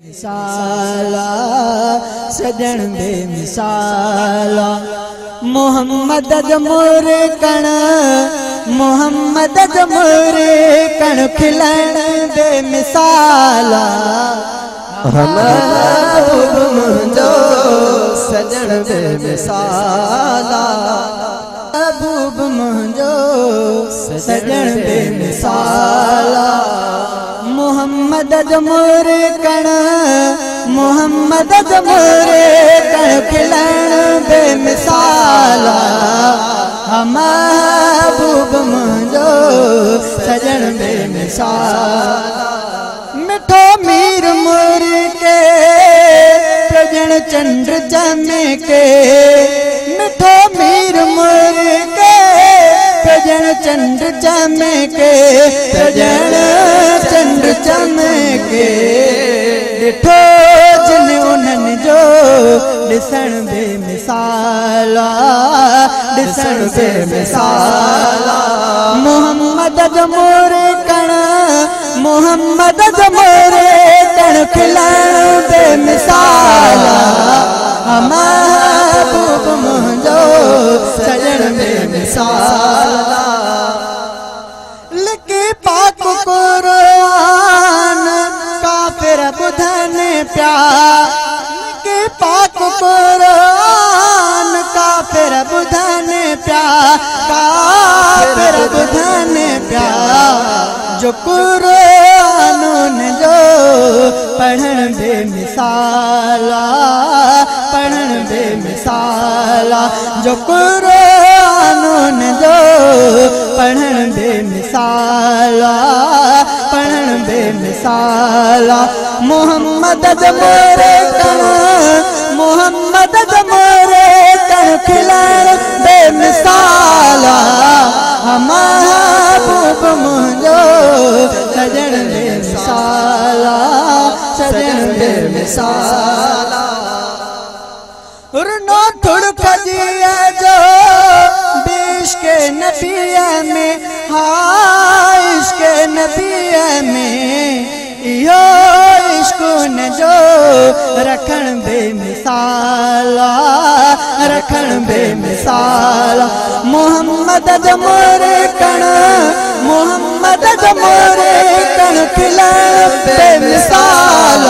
मिसाला सजन बेमिसाला मोहम्मद जमूर कण मोहम्मद जमूर कण खिलण बेमिसाला महबूब मुंहिंजो सजन बेमिसाला महबूब मुंहिंजो सजन बेमिसाला मोहम्मद जमूर कण मोहम्मद जमूर कण खिलण बेमिसाला महबूब मुंहिंजो सजन बेमिसाला मिठो मीर मोर के प्रजन चंद्र चमके मिठो मीर मोर के प्रजन चंद्र चमके प्रजन चंद्र चमके ॾिठो जिन उन्हनि जो ॾिसण बेमिसाला ॾिसण बेमिसाला मोहम्मद जमूर कण मोहम्मद जमूर कण खिलण बेमिसाला महबूब मुंहिंजो सजन बेमिसाला लिखी पाक कुरान काफ़िर ॿुधन पिया लिखी पाक कुरान काफ़िर ॿुधन पिया काफ़िर ॿुधन पिया जो कुरान जो पढ़ण बेमिसाला पढ़ण बेमिसाला जो कुरान जो पढ़ण बेमिसाला पढ़ण बेमिसाला मोहम्मद जमूर कण मोहम्मद जमूर कण खिलण बेमिसाला महबूब मुंहिंजो सजन बेमिसाला सजन बेमिसाला रुनो थुड़क जिया जो इश्क़ नबीअ में हाय इश्क़ नबीअ में इहो इश्क़ जो रखण बेमिसाला रखण बेमिसाला मोहम्मद जमूर कण मोहम्मद जमूर कण खिलण बेमिसाला